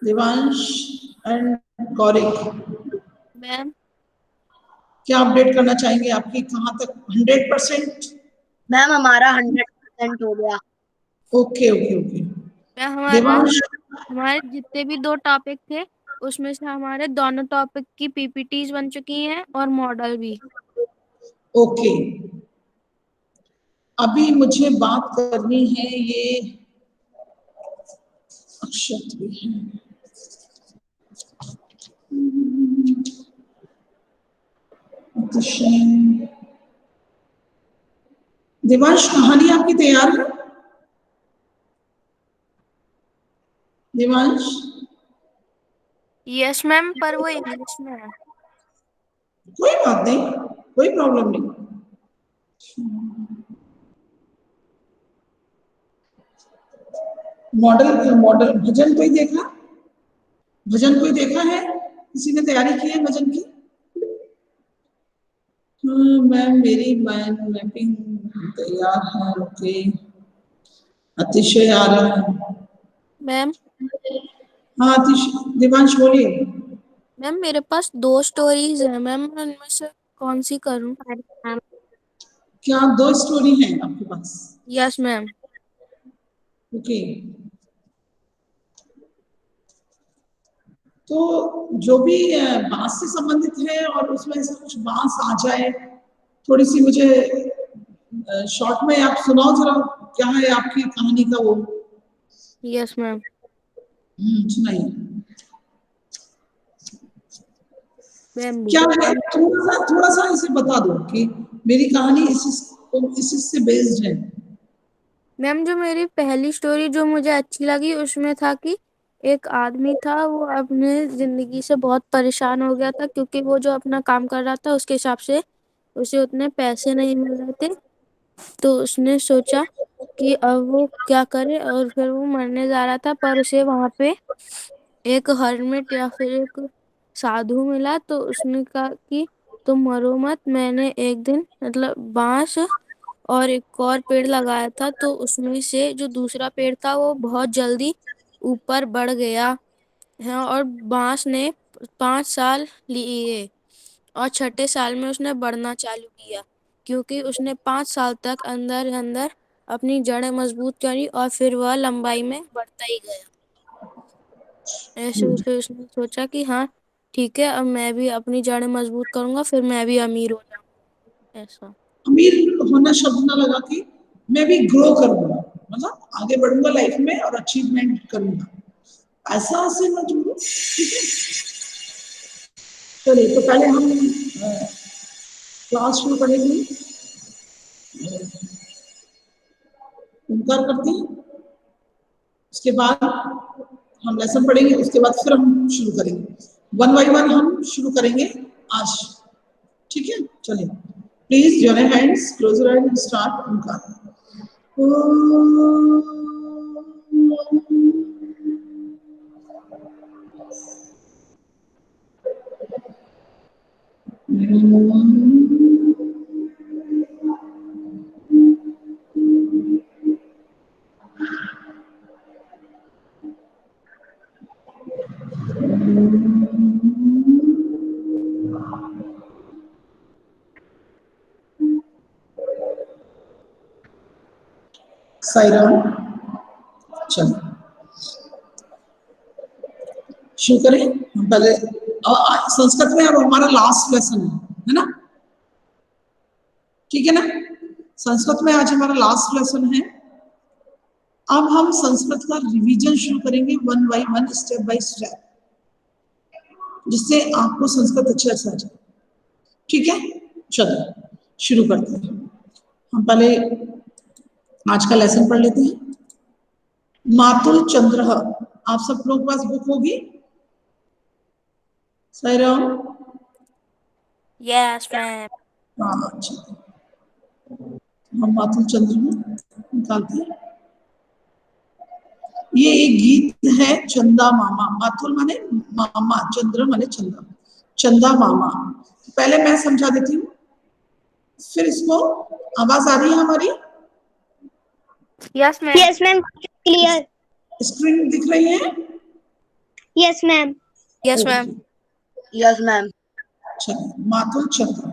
Devansh and Gaurik, ma'am क्या update करना चाहेंगे? आपकी कहाँ तक 100%? मैम हमारा 100% हो गया। Okay okay okay. Ma'am Devansh, हमारे जितने भी 2 टॉपिक थे उसमें से हमारे दोनों टॉपिक की पीपीटीज बन चुकी हैं और मॉडल भी। ओके। अभी मुझे बात करनी है ये अक्षत भी है। देवांश, कहानी आपकी तैयार है? देवांश, यस मैम, पर वो इंग्लिश में है। कोई बात नहीं, कोई प्रॉब्लम नहीं। मॉडल मॉडल भजन कोई देखा? भजन कोई देखा है? किसी ने तैयारी की है भजन की? मैम मेरी माइंड मैपिंग तैयार है। ओके, अतिशय आ रहा है। मैम हाँ अतिशय, देवांश बोलिए। मैम मेरे पास 2 स्टोरीज हैं मैम, उनमें से कौन सी करूं? क्या 2 स्टोरी हैं आपके पास? Yes ma'am. ओके, तो जो भी बांस से संबंधित है और उसमें से कुछ बांस आ जाए, थोड़ी सी मुझे शॉर्ट में आप सुनाओ जरा, क्या है आपकी कहानी का वो? Yes ma'am. सुनाइए। मैम क्या है, थोड़ा सा इसे बता दो कि मेरी कहानी इसी से बेस्ड है। मैम जो मेरी पहली स्टोरी जो मुझे अच्छी लगी उसमें था कि एक आदमी था, वो अपने जिंदगी से बहुत परेशान हो गया था क्योंकि वो जो अपना काम कर रहा था उसके हिसाब से उसे उतने पैसे नहीं मिल रहे थे। तो उसने सोचा कि अब वो क्या करे, और फिर वो मरने जा रहा था, पर उसे वहां पे एक हर्मिट या फिर एक साधु मिला। तो उसने कहा कि तुम मरो मत, मैंने एक दिन मतलब बांस और एक और पेड़ लगाया था, तो उसमें से जो दूसरा पेड़ था वो बहुत जल्दी ऊपर बढ़ गया है, और बांस ने 5 साल लिए और छठे साल में उसने बढ़ना चालू किया क्योंकि उसने 5 साल तक अंदर अंदर अपनी जड़ें मजबूत करी और फिर वह लंबाई में बढ़ता ही गया। ऐसे फिर उसने सोचा कि हाँ ठीक है, अब मैं भी अपनी जड़ें मजबूत करूंगा, फिर मैं भी अमीर हो जाऊंगा। ऐसा। अमीर होना शब्द ना लगा के मैं भी ग्रो करूंगा, मतलब आगे बढ़ूंगा लाइफ में और अचीवमेंट करूंगा, ऐसा से मत बोलो, ठीक है? चलिए, तो पहले हम क्लास शुरू करेंगे, ओंकार करते हैं, उसके बाद हम लेसन पढ़ेंगे, उसके बाद फिर हम शुरू करेंगे, वन बाई वन हम शुरू करेंगे आज, ठीक है? चलिए, please your hands, close your eyes, start Omkar. Sai Ram. चलो शुरू करें हम पहले। संस्कृत में अब हमारा लास्ट लेसन है ना? ठीक है ना? संस्कृत में आज हमारा लास्ट लेसन है। अब हम संस्कृत का रिवीजन शुरू करेंगे one by one, step by step, जिससे आपको संस्कृत अच्छे से आ जाए, ठीक है? चलो शुरू करते हैं। हम पहले आज का लेसन पढ़ लेते हैं। मातुल चंद्र, आप सब लोग के पास बुक होगी? सही राम? Yes ma'am. हाँ अच्छा, हम मातुल चंद्र में निकालते हैं। ये एक गीत है, चंदा मामा। मातुल माने मामा, चंद्र माने चंदा, चंदा मामा। पहले मैं समझा देती हूँ, फिर इसको, आवाज आ रही है हमारी? Yes ma'am. Yes ma'am, clear. Screen दिख रही है? Yes ma'am. Yes ma'am. Yes ma'am. चलिए, मातुल चंद्र।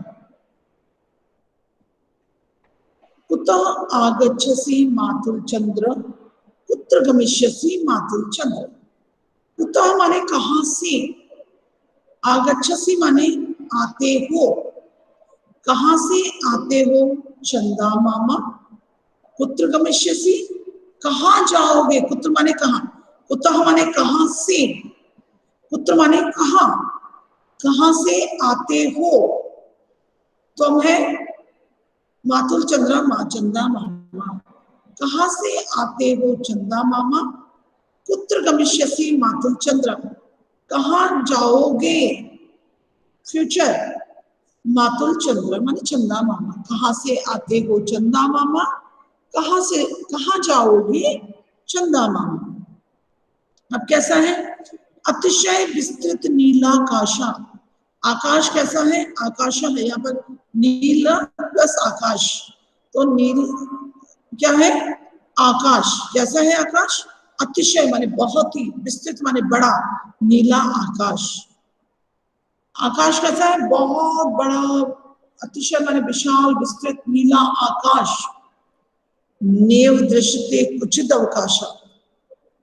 कुतः आगच्छसि मातुल चंद्र, कुत्र गमिष्यसि मातुल चंद्र। कुतः माने कहां से, आगच्छसि माने आते हो, कहां से आते हो चंदा मामा। कुत्र गमिष्यसि कहां जाओगे, कुत्र माने कहां, कुतः माने कहां से, कुत्र माने कहां, कहां से आते हो, तुम है मातुल चंद्रा माँ चंदा मामा। कहां से आते हो चंदा मामा। कुत्र गमिष्यसि मातुल चंद्र, कहां जाओगे, फ्यूचर, मातुल चंद्र माने चंदा मामा। कहां से आते हो चंदा मामा, कहां से, कहां जाओगे चंदा मामा। अब कैसा है, अतिशय विस्तृत नीलाकाशा। आकाश कैसा है, आकाश है यहाँ पर नीला प्लस आकाश, तो नील क्या है, आकाश। कैसा है आकाश, अतिशय माने बहुत ही, विस्तृत माने बड़ा, नीला आकाश। आकाश कैसा है, बहुत बड़ा, अतिशय माने विशाल, विस्तृत नीला आकाश। नेव दृश्यते कुचित अवकाशा,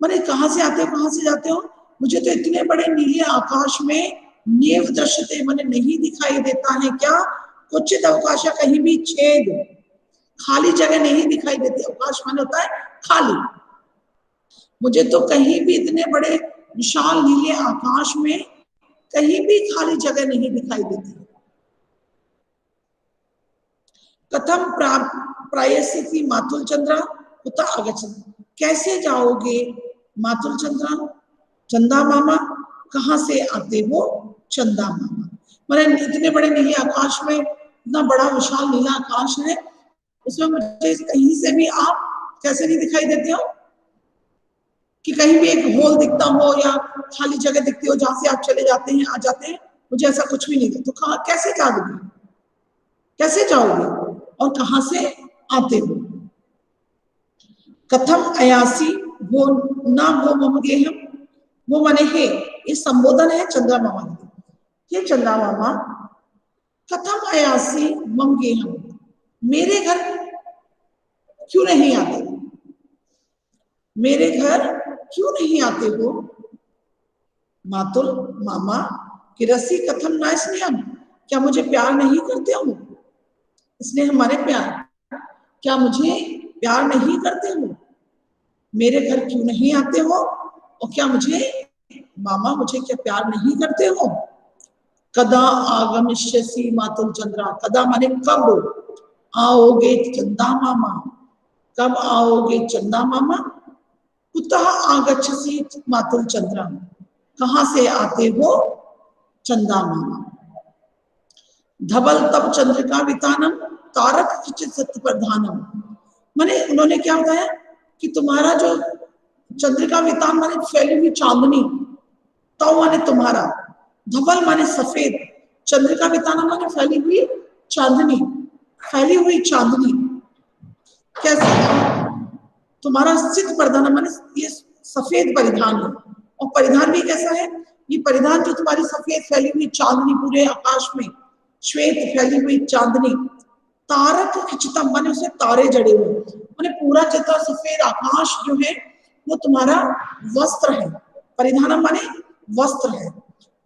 माने कहां से आते हो, कहां से जाते हो, मुझे तो इतने बड़े नीले आकाश में नेव दृश्यते माने नहीं दिखाई देता है क्या, कुचित अवकाश, कहीं भी छेद, खाली जगह नहीं दिखाई देती। अवकाश माने होता है खाली, मुझे तो कहीं भी इतने बड़े विशाल नीले आकाश में कहीं भी खाली जगह नहीं दिखाई देती। कथम प्रायस्यसि मातुल चंद्रा कुतः आगच्छसि, कैसे जाओगे मातुल चंद्रा, चंदा मामा, कहां से आते हो चंदा मामा। मैंने इतने बड़े नीले आकाश में, इतना बड़ा विशाल नीला आकाश है, उसमें मुझे कहीं से भी आप कैसे नहीं दिखाई देते हो, कि कहीं भी एक होल दिखता हो या खाली जगह दिखती हो जहां से आप चले जाते हैं, आ जाते हैं, मुझे ऐसा कुछ भी नहीं दिखता। तो कहाँ, कैसे जाओगे, कैसे जाओगे और कहां से आते हो। कथम अयासी, वो ना वो मम गेहम, वो माने हे, ये संबोधन है चंद्रा मामा के। हे चंद्रा मामा, कथम अयासी मम गेहम, मेरे घर क्यों नहीं आते, मेरे घर क्यों नहीं आते हो मातुल मामा। कि रसी कथम ना स्नेहम, क्या मुझे प्यार नहीं करते हो, इसने हमारे प्यार, क्या मुझे प्यार नहीं करते हो, मेरे घर क्यों नहीं आते हो, और क्या मुझे मामा, मुझे क्या प्यार नहीं करते हो। कदा आगमिष्यसि मातुल चंद्रा, कदा माने कब आओगे चंदा मामा, कब आओगे चंदा मामा। कुतः आगच्छसि मातुल चंद्रा, कहां से आते हो चंदा मामा। धवल तब चंद्रिका वितानम, तारक खिचित सत्य प्रधानम, माने उन्होंने क्या बताया कि तुम्हारा जो चंद्रिका वितान माने फैली हुई चांदनी, तव माने तुम्हारा, धवल माने सफेद, चंद्रिका वितान माने फैली हुई चांदनी, फैली हुई चांदनी। कैसे, तुम्हारा स्थित प्रधान माने ये सफेद परिधान है, और परिधान भी कैसा है, ये परिधान जो तुम्हारी सफेद फैली हुई चांदनी, पूरे आकाश में श्वेत फैली हुई चांदनी। तारक खिचतम माने उसमें तारे जड़े हुए, माने पूरा जितना सफेद आकाश जो है वो तुम्हारा वस्त्र है। परिधान माने वस्त्र है,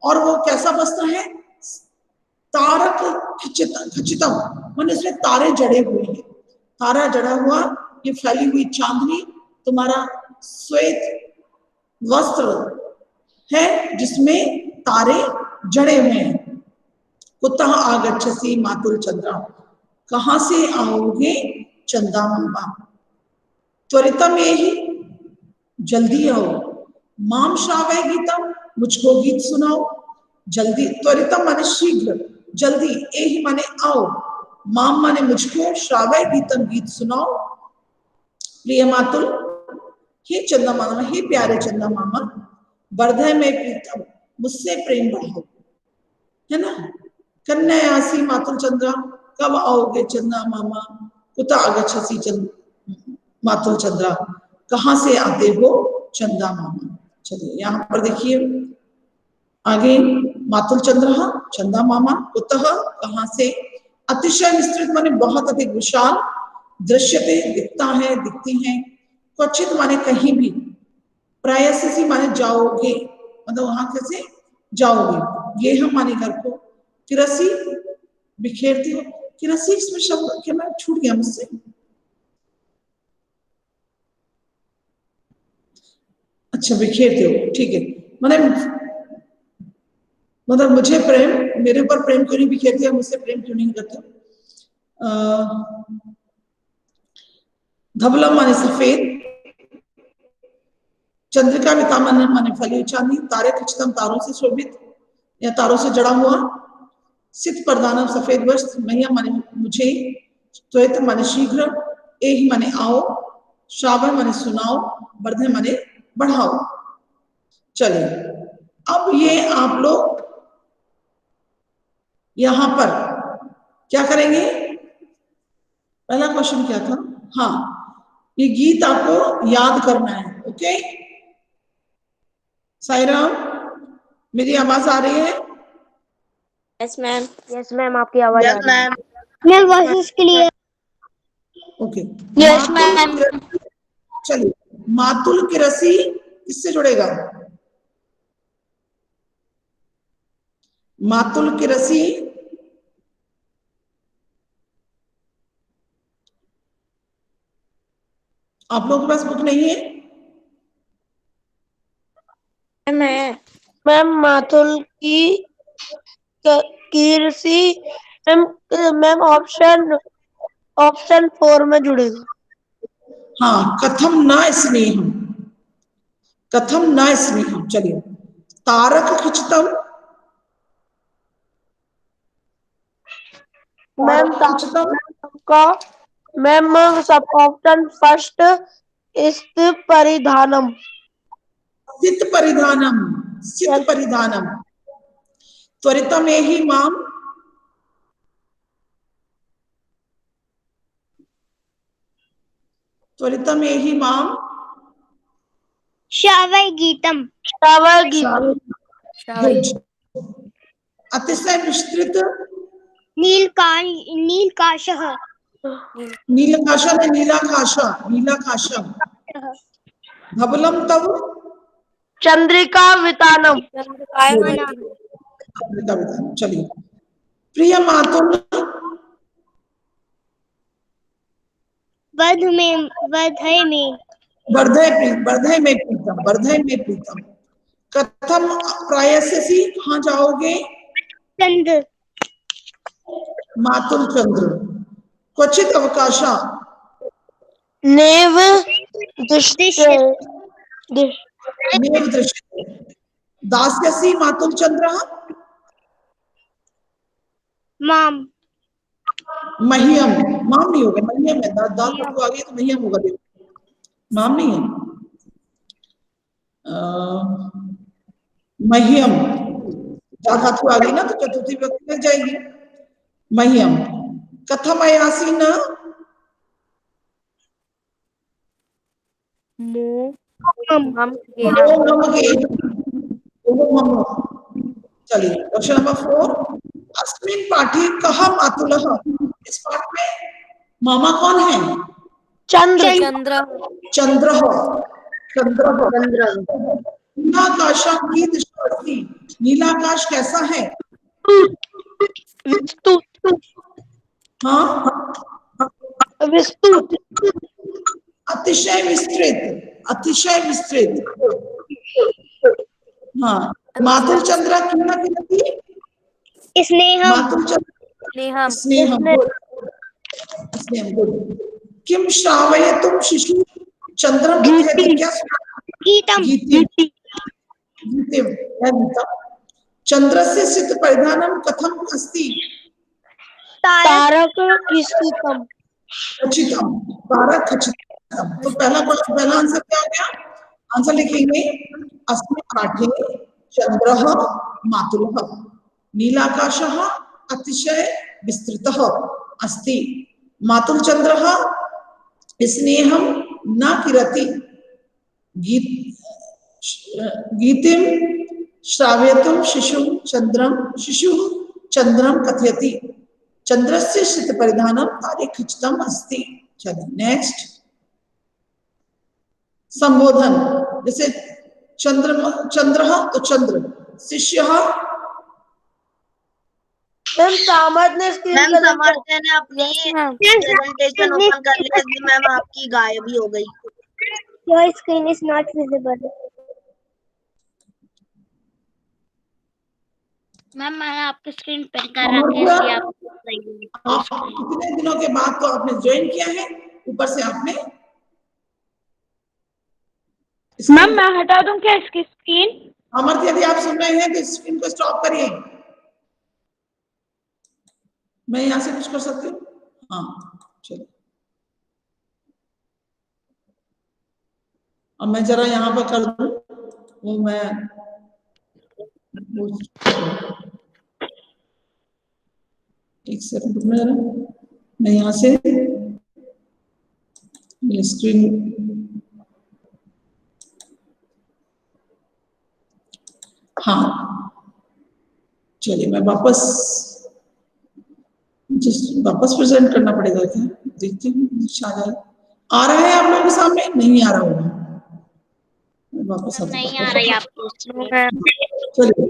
और वो कैसा वस्त्र है, तारक खचितम माने इसमें तारे जड़े हुए हैं, तारा जड़ा हुआ, ये फैली हुई चांदनी तुम्हारा श्वेत वस्त्र है जिसमें तारे जड़े हुए हैं। कुतः आगच्छसि मातुल चंद्रा, कहां से आओगे चंदा मामा। त्वरितम यही, जल्दी आओ, माम श्रावय गीतम, मुझको गीत सुनाओ, जल्दी। त्वरितम माने शीघ्र, जल्दी, यही माने आओ, माम माने मुझको, श्रावय गीतम गीत सुनाओ। प्रिय मातुल, हे चंदा मामा, हे प्यारे चंदा मामा, वर्धय में प्रीतम, मुझसे प्रेम बढ़ाओ, है ना। कन्यायासी मातुल चंद्रा, कब आओगे चंदा मामा। कुतः आगच्छसि मातुल चंद्रा, कहां से आते हो चंदा मामा। चलिए यहाँ पर देखिए आगे मातुल चंद्र चंदा मामा कुतः कहाँ से, अतिशय विस्तृत माने बहुत अधिक विशाल, दृश्यते दिखता है दिखती है, क्वचित माने कहीं भी, प्रायसी माने जाओगे मतलब वहां कैसे जाओगे, ये हम माने घर को, किरसी बिखेरती हो, किरसी इसमें शब्द क्या मैं छूट गया मुझसे, अच्छा बिखेरते हो ठीक है, मतलब मुझे प्रेम, मेरे ऊपर प्रेम क्यों नहीं बिखेरते, मुझसे प्रेम क्यों नहीं करते। धवलम माने सफेद, चंद्रिका वितामन माने फली चांदी, तारे खचितम तारों से शोभित या तारों से जड़ा हुआ, सित प्रदानम सफेद वस्त्र, मैया माने मुझे, त्वरित माने शीघ्र, एहि माने आओ, श्रावण माने सुनाओ, वर्धे माने बढ़ाओ। चलिए अब ये आप लोग यहां पर क्या करेंगे, पहला क्वेश्चन क्या था, हाँ ये गीत आपको याद करना है, ओके। साईराम मेरी आवाज आ रही है, यस मैम आपकी आवाज आ यस रही है। Ma'am. Ma'am voice clear. Okay. Yes ma'am. चलिए मातुल की रसी किससे जुड़ेगा, मातुल की रसी आप लोगों के पास बुक नहीं है, मैम मातुल की रसी मैम ऑप्शन 4 में जुड़ेगा। हाँ कथम न स्नेहम, कथम न स्नेहम, चलिए तारक खिचतम, मैम खिचतम का मैम सब ऑप्शन फर्स्ट इस्त परिधानम, सित परिधानम, सित परिधानम, त्वरितम एहि माम, त्वरितम एहि माम, श्रावय गीतम। गुड, अतिशय विस्तृत, नीलकाशः। नीलकाशा में नीलाकाशा, नीलाकाशम, धवलम तव, चंद्रिका वितानम, चलिए प्रिय मातुल, वर्धय में वर्धय में प्रीतम, वर्धय में प्रीतम, कथम प्रायस्यसि कहाँ जाओगे, चंद्र, मातुल चंद्र, क्वचित अवकाशा, नेव दृश्य, नेव दृश्य, दास्यसि मातुल चंद्र, माम, मह्यम, माम नहीं होगा, मह्यम है, दांत पटको आ गई तो मह्यम होगा, माम नहीं है, मह्यम, दांत धातु आ गई ना तो चतुर्थी व्यक्ति लग जाएगी, मह्यम, कथम अयासी न, चलिए क्वेश्चन नंबर 4, अस्मिन पाठी कह मातुलः, इस पाठ में मामा कौन है, चंद्र, चंद्र, नीलाकाशा कीदृशः अस्ति, नीलाकाश कैसा है, हाँ विस्तृत, अतिशय विस्तृत, अतिशय विस्तृत, हाँ मातुल चंद्र क्यों ना कहती, स्नेहम, मातुल चंद्र स्नेहम, स्नेहम गुड, किम श्रावयतुम शिशु चंद्रम इत्येतत्, क्या गीतम, गीतिम, चंद्रस्य सित परिधानम कथम अस्ति, तारक खचितम, खचितम, तारक खचितम, तो पहला आंसर क्या हो गया, आंसर लिखेंगे अस्मिन् पाठे चंद्रः मातुलः, नीलाकाशः अतिशय विस्तृतः अस्ति, मातुल चंद्रः स्नेहं न किरति, गीतिम श्राव्यतुम शिशु चंद्रम कथयति, चंद्रस्य शीत परिधानम तारे खचितम अस्ति। चलिए नेक्स्ट, संबोधन। जैसे चंद्र तो चंद्र, शिष्य मैम सामर्थ ने स्क्रीन मैम प्रेजेंट समर्थ ने अपनी मैम प्रेजेंटेशन ओपन कर ली थी मैम, आपकी गायब ही हो गई। Your screen is not visible. Ma'am मैंने आपकी स्क्रीन पिन कर रखी है, इसलिए आप सही आप कितने दिनों के बाद तो आपने ज्वाइन किया है, ऊपर से आपने मैम मैं हटा दूं क्या इसकी स्क्रीन? अमर, यदि आप सुन रहे हैं तो स्क्रीन को स्टॉप करिए। मैं यहाँ से कुछ कर सकती हूँ? हाँ चलो, अब मैं जरा यहाँ पर कर दूं, वो मैं एक सेकंड रुकना जरा, मैं यहाँ से स्क्रीन, हाँ चलिए मैं वापस प्रेजेंट करना पड़ेगा क्या, देखती हूँ आ रहा है आप लोगों के सामने, नहीं आ रहा होगा, वापस नहीं आ रही आपकी स्क्रीन। चलिए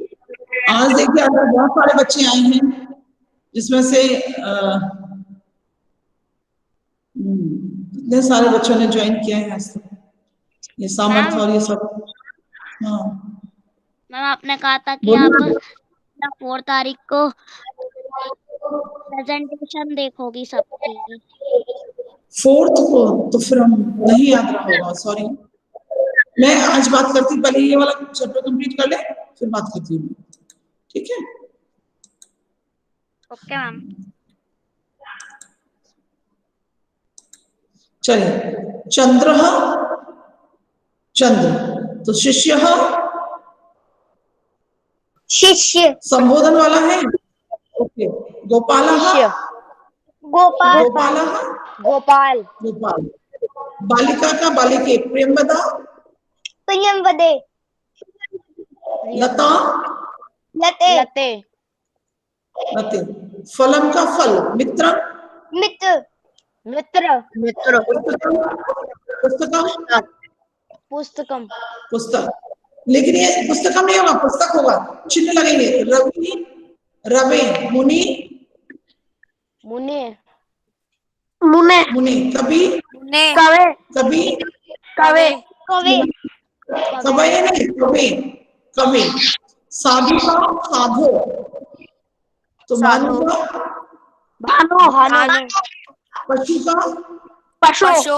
आज देखिए, आज बहुत सारे बच्चे आए हैं, जिसमें से इतने सारे बच्चों ने ज्वाइन किया है आज तक, ये सामर्थ और ये सब। हाँ मैम आपने कहा था कि आप 4 तारीख को प्रेजेंटेशन देखोगी सबकी। 4th को, तो फिर हम नहीं याद रहा होगा, सॉरी। मैं आज बात करती, पहले ये वाला चैप्टर कंप्लीट कर ले, फिर बात करती हूँ, ठीक है? Okay ma'am. चलिए, चंद्र चंद्र, तो शिष्य शिष्य, संबोधन वाला है, ओके। गोपाल गोपाल, गोपाल गोपाल, गोपाल, बालिका का बालिके, प्रेमवदा प्रियंवदे, लता लते, लते, लते, फलम का फल, मित्र मित्र, मित्र, मित्र, पुस्तकम पुस्तकम पुस्तकम, पुस्तक, लेकिन ये पुस्तकम नहीं होगा, पुस्तक होगा, चिन्ह लगेंगे, रवि रवे, मुनि मुने, मुने, मुनि, कवि कवे, कवि कवे, कवि, कवय नहीं, कवि कवि, साधु का साधो, तो मानु का भानु, भानु, पशु का पशु,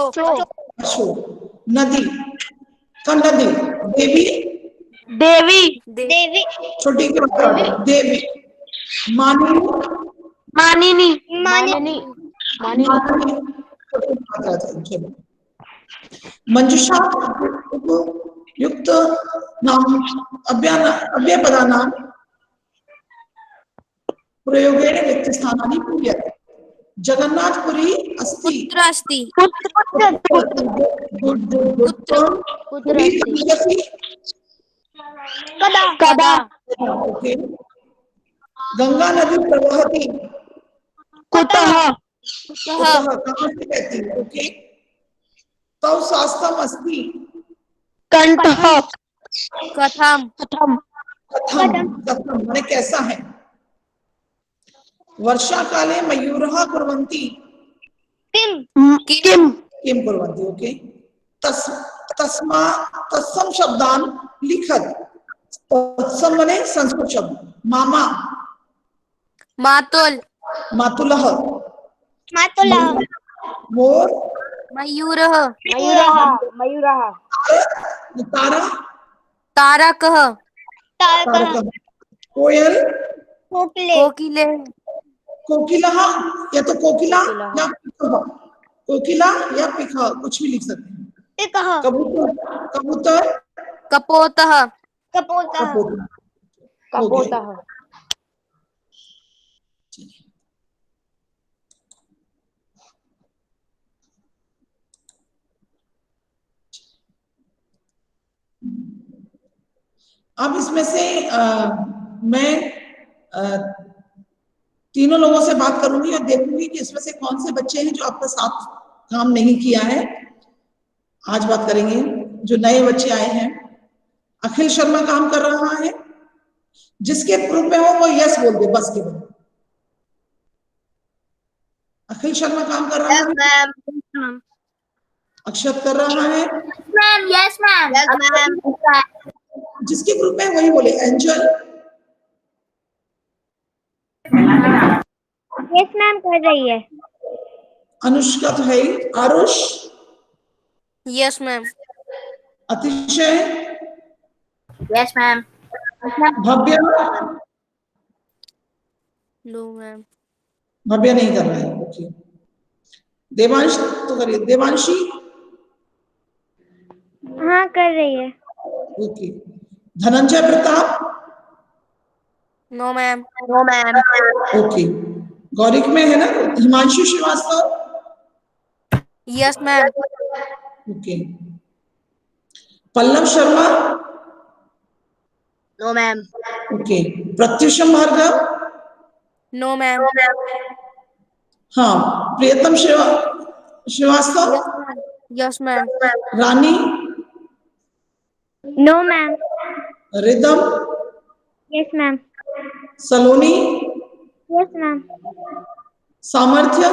पशु, नदी का नदी, देवी देवी, देवी, छोटी के बराबर, देवी, मानिनी मानिनी, मानिनी, मानिनी, छोटी की मात्रा है, चलो। मंजुषा युक्त नाम, अव्यय पदानाम प्रयोगेण व्यक्तिस्थानानि पूर्यते, जगन्नाथपुरी अस्ति, कदा, कदा, ओके। गंगा नदी प्रवहति, कुतः, कहाँ से बहती है, ओके। तव स्वास्थ्यम अस्ति, कंठः, कथम कथम, कथम कथम माने कैसा है। वर्षा काले मयूरः कुर्वन्ति, किम, किम, किम कुर्वन्ति, ओके। तस्मा तत्सम शब्दान लिखत, तत्सम माने संस्कृत शब्द, मामा मातुल मातुलः, मातुला, मोर मयूरः मयूरः, मयूरः, तारा तारकः तारकः, तारकः, कोयल कोकिले, कोकिले कोकिलः, या तो कोकिला या पिकः, कोकिला या पिकः, कुछ भी लिख सकते हैं। पिकः, कबूतर कबूतर कपोतः कपोतः, कबूतर, हो गया। कपोतः, अब इसमें से मैं तीनों लोगों से बात करूंगी और देखूंगी कि इसमें से कौन से बच्चे हैं जो आपका साथ काम नहीं किया है। आज बात करेंगे जो नए बच्चे आए हैं। अखिल शर्मा काम कर रहा है, जिसके ग्रुप में हो वो यस बोल दे बस केवल। अखिल शर्मा काम कर रहा है, अक्षत कर रहा है, मैम यस मैम। जिसके ग्रुप में वही बोले। एंजल, यस मैम कर रही है। अनुष्का तो है ही, आरुष, यस मैम। अतिशय, यस मैम। भव्य, नो मैम। भव्य नहीं कर रहा है। ओके, देवांश तो करिए। देवांशी, हाँ कर रही है। Okay. Dhananjay Pratap, no ma'am. No ma'am. Okay. Gaurik में है ना। Himanshu Srivastava, yes ma'am. Okay. Pallav Sharma, no ma'am. Okay. Pratyusham Bhargav, no ma'am. हाँ। Priyatam Srivastava, yes ma'am. Yes ma'am. Rani, no ma'am. Ridam, yes ma'am. Saloni, yes ma'am. Samarthya,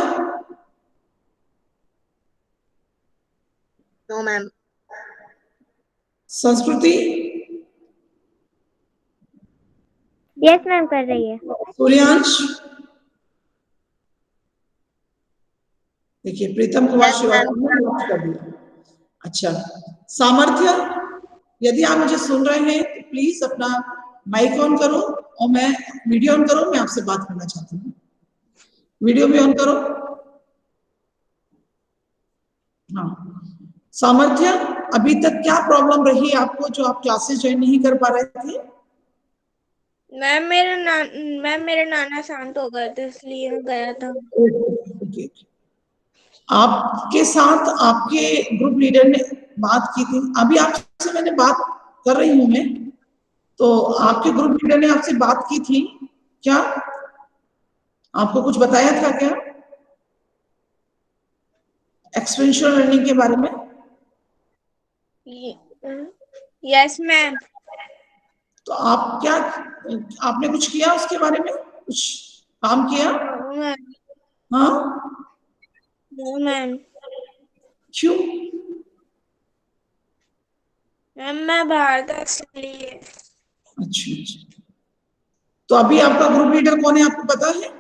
no ma'am. Sanskriti, yes ma'am कर रही है। सूर्यांश, देखिए प्रीतम कुमार श्रीवास्तव ने नोट कर दिया। अच्छा, सामर्थ्य, यदि आप मुझे सुन रहे हैं तो प्लीज अपना माइक ऑन करो और मैं वीडियो ऑन करो। मैं आपसे बात करना चाहती हूँ। वीडियो भी ऑन करो। हाँ, सामर्थ्य, अभी तक क्या प्रॉब्लम रही आपको जो आप क्लासेस ज्वाइन नहीं कर पा रहे थे? मैम मेरे नाना शांत हो गए थे इसलिए गया था। ओके। आपके साथ आपके ग्रुप लीडर ने बात की थी। अभी आपसे मैंने बात कर रही हूं मैं, तो आपके ग्रुप लीडर ने आपसे बात की थी क्या? आपको कुछ बताया था क्या एक्सपेरिएंशियल लर्निंग के बारे में? Yes ma'am. तो आप क्या, आपने कुछ किया उसके बारे में? कुछ काम किया? हाँ, नो मैम। क्यों? मैम मैं बाहर था इसलिए। अच्छा अच्छा। तो अभी आपका ग्रुप लीडर कौन है आपको पता है?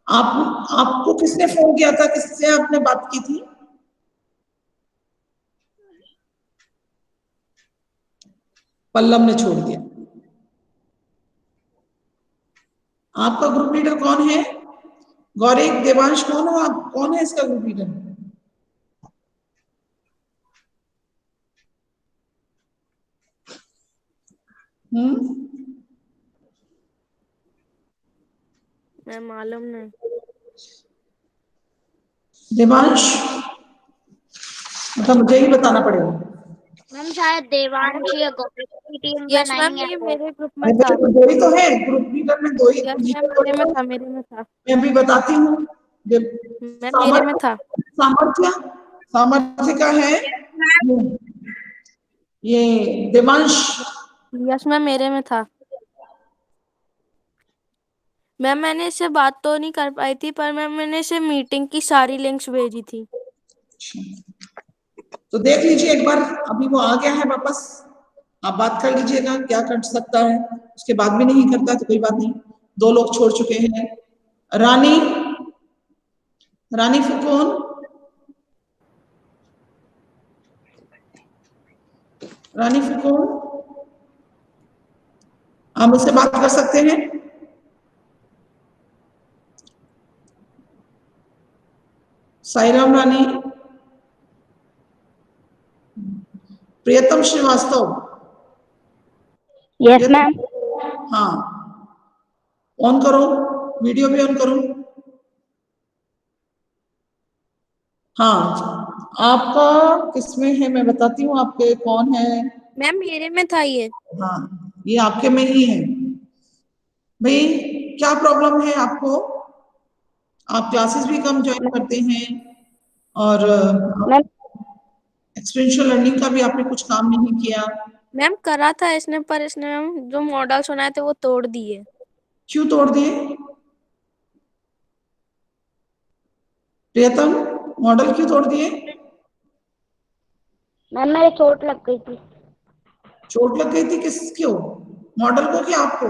आपको किसने फोन किया था? किससे आपने बात की थी? पल्लव ने छोड़ दिया। आपका ग्रुप लीडर कौन है? गौरिक, देवांश, कौन हो आप? कौन है इसका ग्रुप लीडर? मैं मालूम नहीं। देवांश, मतलब मुझे ही बताना पड़ेगा। मैम शायद देवांश या गौरव की टीम में यस मैम, नहीं ये है। मेरे ग्रुप में अरे था। दो ही तो है ग्रुप लीडर में, दो ही यस पोजीशन मैम, मेरे में था। मेरे में था। मैं अभी बताती हूँ। मैम मेरे में था। सामर्थ्य, सामर्थ्य का है ये देवांश। यस मैम, मेरे में था। मैम मैंने इससे बात तो नहीं कर पाई थी, पर मैम मैंने इसे मीटिंग की सारी लिंक्स भेजी थी। तो देख लीजिए एक बार, अभी वो आ गया है वापस। आप बात कर लीजिएगा क्या कर सकता है। उसके बाद भी नहीं करता तो कोई बात नहीं। दो लोग छोड़ चुके हैं। रानी, रानी फुकौन, रानी फुकौन, आप मुझसे बात कर सकते हैं? साईराम रानी, प्रियतम श्रीवास्तव। Yes ma'am. हाँ, ऑन करो, वीडियो भी ऑन करो। हाँ, आपका किसमें है मैं बताती हूँ, आपके कौन है। मैम मेरे में था ये। हाँ, ये आपके में ही है। भाई क्या प्रॉब्लम है आपको? आप क्लासेस भी कम ज्वाइन करते हैं और मैम एक्सपीरियंशियल लर्निंग का भी आपने कुछ काम नहीं किया। मैम करा था इसने, पर इसने मैम जो मॉडल्स बनाए थे वो तोड़ दिए। क्यों तोड़ दिए प्रियतम? मॉडल क्यों तोड़ दिए? मैम मेरे चोट लग गई थी। चोट लग गई थी? किस क्यों? मॉडल को कि आपको?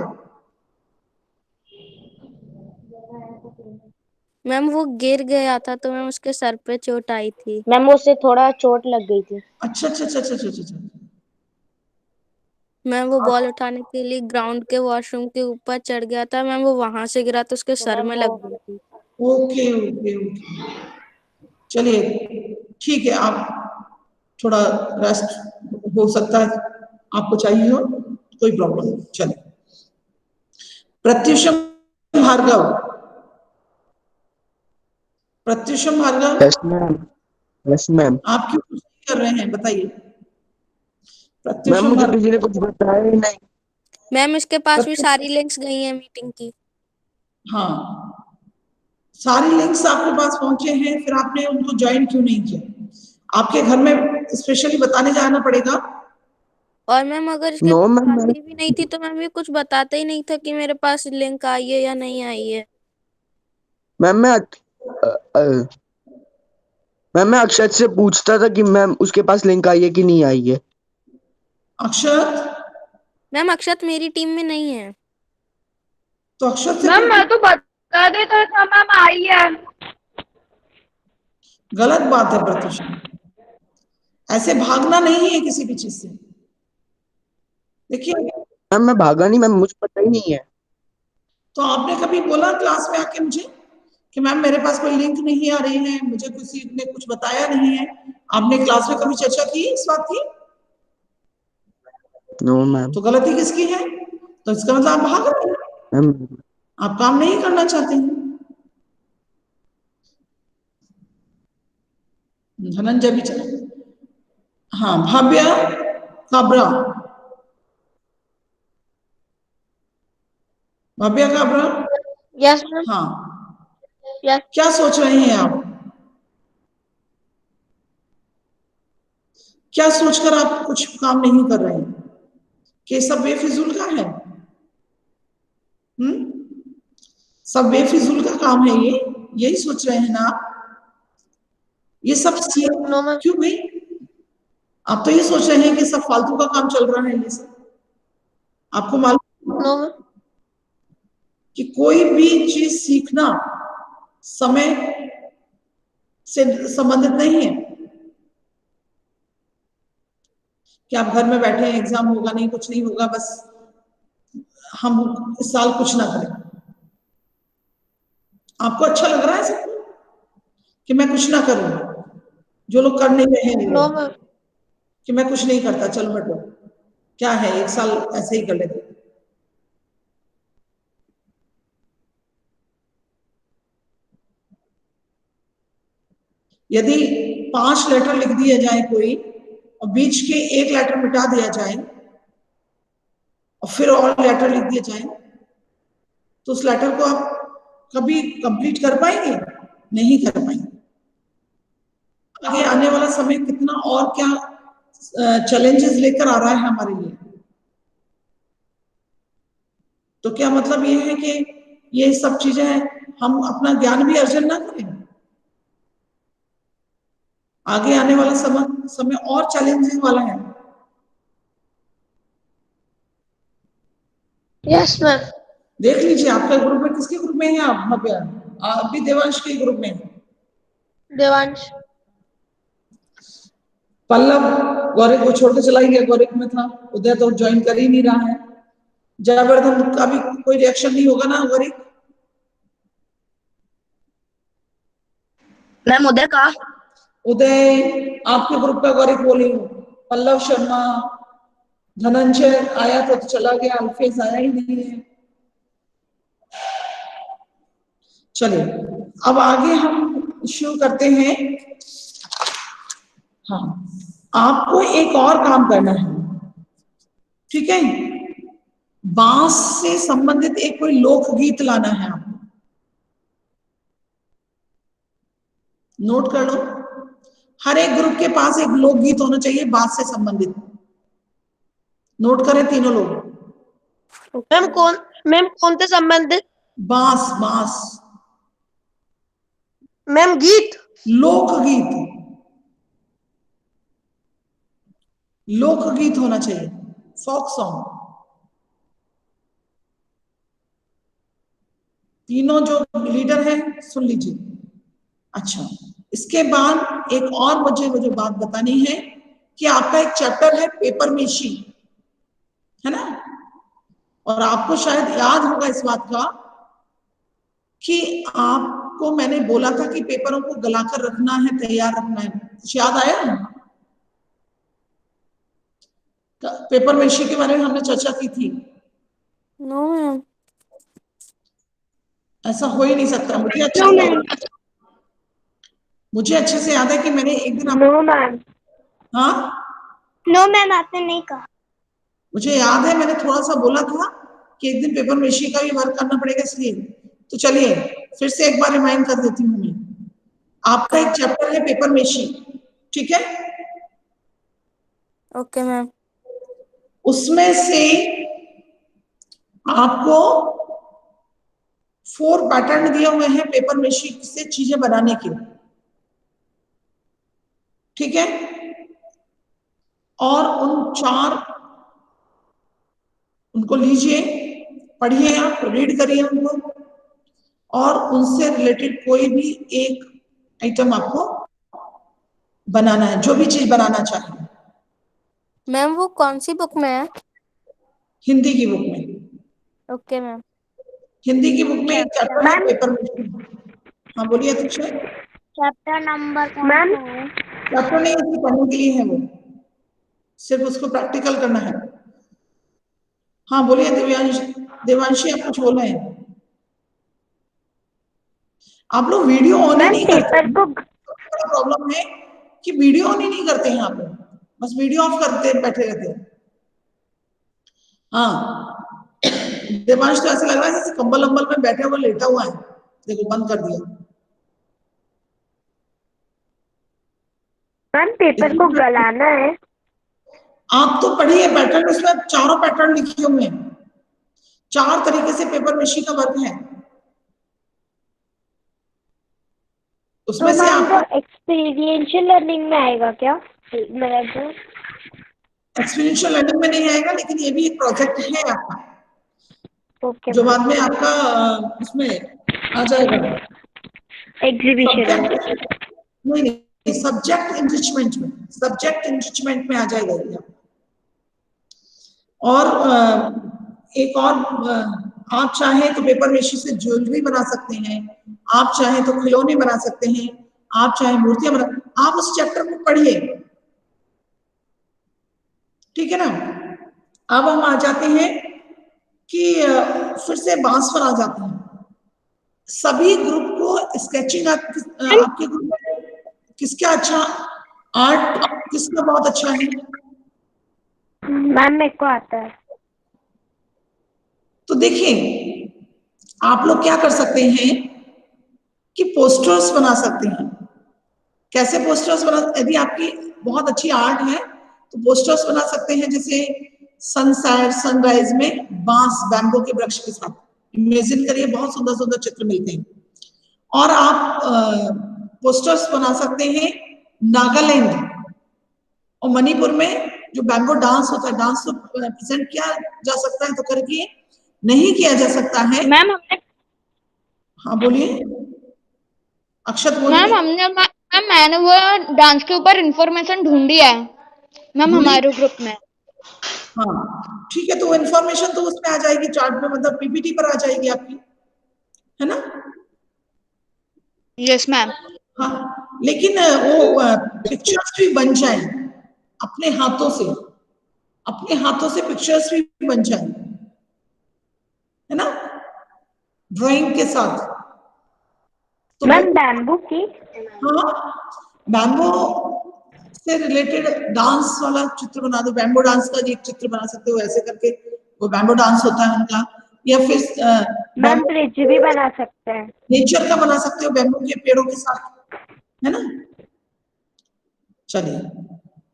मैम वो गिर गया था तो मैम उसके सर पे चोट आई थी। मैम उससे थोड़ा चोट लग गई थी। अच्छा अच्छा अच्छा अच्छा अच्छा अच्छा। मैम वो बॉल उठाने के लिए ग्राउंड के वॉशरूम के ऊपर चढ़ गया था मैम, वो वहां से गिरा तो उसके सर में लग गई थी। ओके ओके ओके, चलिए ठीक है, आप थोड़ा रेस्ट हो सकता है आपको चाहिए हो, कोई प्रॉब्लम नहीं। चलिए, Pratyusham Bhargav, Pratyusham Bhargav, yes ma'am. Yes ma'am. आप क्यों कुछ नहीं कर रहे हैं बताइए? मैम प्रत्युषम मुझे भार्गव, किसी ने कुछ बताया ही नहीं। मैम इसके पास भी प्रत्युष सारी लिंक्स गई हैं मीटिंग की। हाँ, सारी लिंक्स आपके पास पहुंचे हैं, फिर आपने उनको ज्वाइन क्यों नहीं किया? आपके घर में स्पेशली बताने जाना पड़ेगा। और मैम अगर इसके नो पास मैम मैंने आती भी नहीं थी तो मैम ये कुछ बताता ही नहीं था कि मेरे पास लिंक आई है या नहीं आई है। मैम मैं अक्षत से पूछता था कि मैम उसके पास लिंक आई है कि नहीं आई है। अक्षत, मैम अक्षत मेरी टीम में नहीं है। तो अक्षत से मैम पूछो। मैं तो बता देता था मैम आई है। गलत बात है प्रत्युषम, ऐसे भागना नहीं है किसी भी चीज से। देखिए, मैम मैं भागा नहीं मैम, मुझे पता ही नहीं है। तो आपने कभी बोला क्लास में आके मुझे कि मैम मेरे पास कोई लिंक नहीं आ रही है, मुझे किसी ने कुछ बताया नहीं है? आपने क्लास में कभी चर्चा की इस बात की? No ma'am. तो गलती किसकी है? तो इसका मतलब आप भाग रहे हैं, मैम आप काम नहीं करना चाहते हैं। धनंजय भी चला। हाँ, भाव्या काबरा, भाव्या काबरा, यस मैम। हाँ, यस। क्या सोच रहे हैं आप? क्या सोचकर आप कुछ काम नहीं कर रहे हैं कि ये सब बेफिजूल का है? सब बेफिजूल का काम है ये, यही सोच रहे हैं ना आप? ये सब नो मैम। क्यों भाई? आप तो ये सोच रहे हैं कि सब फालतू का काम चल रहा है ये सब। आपको मालूम नो मैम। कि कोई भी चीज सीखना समय से संबंधित नहीं है कि आप घर में बैठे हैं, एग्जाम होगा नहीं, कुछ नहीं होगा, बस हम इस साल कुछ ना करें। आपको अच्छा लग रहा है सब कि मैं कुछ ना करूं? जो लोग कर नहीं रहे हैं नो मैम। कि मैं कुछ नहीं करता, चलो हटो, क्या है एक साल ऐसे ही कर लेते। यदि 5 लेटर लिख दिए जाए कोई और बीच के एक लेटर मिटा दिया जाए और फिर और लेटर लिख दिए जाए, तो उस लेटर को आप कभी कंप्लीट कर पाएंगे? नहीं कर पाएंगे। आगे आने वाला समय कितना और क्या चैलेंजेस लेकर आ रहा है हमारे लिए। तो क्या मतलब ये है कि ये सब चीजें हम अपना ज्ञान भी अर्जन ना करें? आगे आने वाला समय और चैलेंजिंग वाला है। Yes ma'am. देख लीजिए आपका ग्रुप में, किसके ग्रुप में है आप? भव्या, आप भी देवांश के ग्रुप में हैं। देवांश। पल्लव गौरव को छोड़ के चला गया, गौरव में था। उदय तो ज्वाइन कर ही नहीं रहा है। जयवर्धन का भी कोई रिएक्शन नहीं होगा ना गौरव? मैम उधर का। उदय आपके ग्रुप का गौरव बोली हूँ। पल्लव शर्मा, धनंजय आया तो चला गया, अल्फेज आया ही नहीं है। चलिए, अब आगे हम शुरू करते हैं। हाँ, आपको एक और काम करना है, ठीक है? बांस से संबंधित एक कोई लोकगीत लाना है आपको, नोट कर लो। हर एक ग्रुप के पास एक लोकगीत होना चाहिए बांस से संबंधित। नोट करें तीनों लोग। मैम कौन से संबंधित? बांस, बांस, मैम गीत, लोकगीत, लोकगीत होना चाहिए, फोक सॉन्ग। तीनों जो लीडर हैं सुन लीजिए। अच्छा, इसके बाद एक और मुझे बात बतानी है कि आपका एक चैप्टर है पेपर मेशी, है ना? और आपको शायद याद होगा इस बात का कि आपको मैंने बोला था कि पेपरों को गलाकर रखना है, तैयार रखना है। कुछ याद आया? पेपर मेशी के बारे में हमने चर्चा की थी। No ma'am. ऐसा हो ही नहीं सकता। मुझे अच्छे से याद है कि मैंने एक दिन नो मैम, हाँ, नो मैम, आपने नहीं कहा। मुझे याद है मैंने थोड़ा सा बोला था कि एक दिन पेपर मेशी का भी वर्क करना पड़ेगा, इसलिए तो चलिए फिर से एक बार रिमाइंड कर देती हूँ मैं। आपका एक चैप्टर है पेपर मेशी, ठीक है? Okay ma'am. उसमें से आपको 4 पैटर्न दिए हुए हैं पेपर मेशी से चीजें बनाने के, ठीक है? और उन 4 उनको लीजिए, पढ़िए, आप रीड करिए उनको, और उनसे रिलेटेड कोई भी एक आइटम आपको बनाना है, जो भी चीज बनाना चाहे। मैम वो कौन सी बुक में है? हिंदी की बुक में। Okay ma'am. हिंदी की बुक में एक चैप्टर है पेपर मेशी। हाँ बोलिए अतिशा। चैप्टर नंबर कौन मैम सा है? चैप्टर नहीं, उसको पढ़ने के लिए है, वो सिर्फ उसको प्रैक्टिकल करना है। हाँ बोलिए देवांशी, आप कुछ बोल रहे हैं? आप लोग वीडियो ऑन ही नहीं करते। पेपर को प्रॉब्लम है कि वीडियो ऑन ही नहीं करते हैं आप लोग, बस वीडियो ऑफ करते बैठे रहते हैं। हाँ, देवांश तो ऐसा लग रहा है जैसे कंबल अम्बल में बैठे हुए लेटा हुआ है। देखो बंद कर दिया। मैम पेपर को गलाना है। आप तो पढ़िए पैटर्न, उसमें 4 पैटर्न लिखे हुए हैं, 4 तरीके से पेपर मेशी का वर्क है। उसमें से आपको एक्सपीरियंशियल लर्निंग में आएगा क्या? मतलब एक्सपीरियंशियल लर्निंग में नहीं आएगा, लेकिन ये भी एक प्रोजेक्ट है आपका, ओके जो बाद में आपका उसमें आ जाएगा एग्जीबिशन में। नहीं, सब्जेक्ट इंरिचमेंट में आ जाएगा ये। और एक और, आप चाहें तो पेपर मेशी से ज्वेलरी बना सकते हैं, आप चाहें तो खिलौने बना सकते हैं, आप चाहें मूर्तियां बना, आप उस चैप्टर को पढ़िए, ठीक है ना? अब हम आ जाते हैं कि फिर से बांस पर आ जाते हैं। सभी ग्रुप को स्केचिंग, आपके ग्रुप में किसका अच्छा आर्ट, किसका बहुत अच्छा है? मैम मेरे को आता है। तो देखिए आप लोग क्या कर सकते हैं कि पोस्टर्स बना सकते हैं। कैसे पोस्टर्स बना? यदि आपकी बहुत अच्छी आर्ट है तो पोस्टर्स बना सकते हैं, जैसे सनसेट सनराइज में बांस, बैम्बो के वृक्ष के साथ इमेजिन करिए, बहुत सुंदर सुंदर चित्र मिलते हैं। और आप पोस्टर्स बना सकते हैं नागालैंड और मणिपुर में जो बैम्बो डांस होता है, डांस तो प्रेजेंट किया जा सकता है तो करके नहीं किया जा सकता है। मैम हमने हाँ बोलिए अक्षत, बोलिए। मैंने वो डांस के ऊपर इंफॉर्मेशन ढूंढी है मैम हमारे ग्रुप में। हाँ ठीक है, तो इन्फॉर्मेशन तो उसमें आ जाएगी चार्ट में, मतलब पीपीटी पर आ जाएगी आपकी, है ना? Yes ma'am. हाँ, लेकिन वो पिक्चर्स भी बन जाए अपने हाथों से, अपने हाथों से पिक्चर्स भी बन जाए, है ना? ड्राइंग के साथ। तो मैम बैम्बू की हाँ, बैम्बो से रिलेटेड डांस वाला चित्र बना दो। बैम्बो डांस का एक चित्र बना सकते हो ऐसे करके, वो बैम्बो डांस होता है उनका। या फिर मैम ब्रिज भी बना सकते हैं। नेचर का बना सकते हो बैम्बू के पेड़ों के साथ, है ना। चलिए,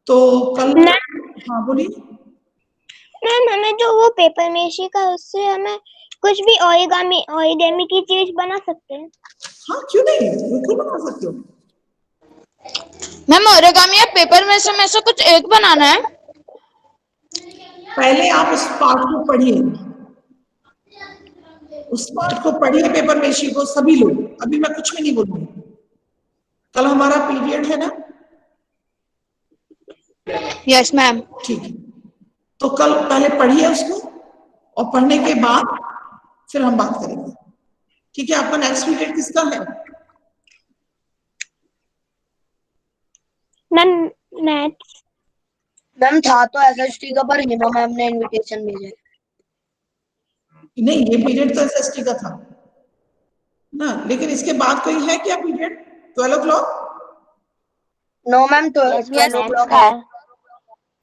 तो कल हाँ बोलिए। मैम हमें जो वो पेपर मेशी का उससे हमें कुछ भी ओरिगामी की चीज बना सकते हैं। हाँ क्यों नहीं, बिल्कुल बना सकते हो। मैम ओरिगामी या पेपर में से कुछ एक बनाना है। पहले आप उस पार्ट को पढ़िए, उस पार्ट को पढ़िए पेपर मेशी को सभी लोग। अभी मैं कुछ भी नहीं बोलूंगी, कल हमारा पीरियड है ना। Yes ma'am. ठीक है, तो कल पहले पढ़िए उसको, और पढ़ने के बाद फिर हम बात करेंगे। ठीक है, आपका नेक्स्ट पीरियड किसका है? Ma'am maths. मैम था तो एसएसटी का, पर हिना मैम ने इनविटेशन भेजा। नहीं, ये पीरियड तो एसएसटी का था ना, लेकिन इसके बाद कोई है क्या period 12 o'clock? No ma'am, 12 o'clock है।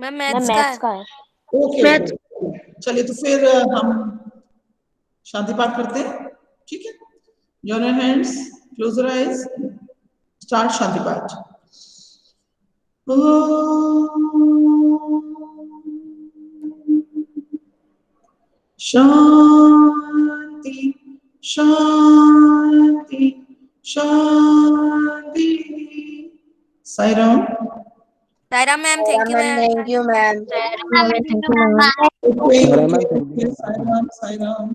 मैम मैम मैथ्स का मैथ्स है। का है। ओके, चलिए तो फिर हम शांति पाठ करते हैं। ठीक है, join your hands, close your eyes, start शांति पाठ। शांति शांति शांति। Sai Ram. Saira ma'am, thank you ma'am. Thank you ma'am. Sai Ram, Sai Ram.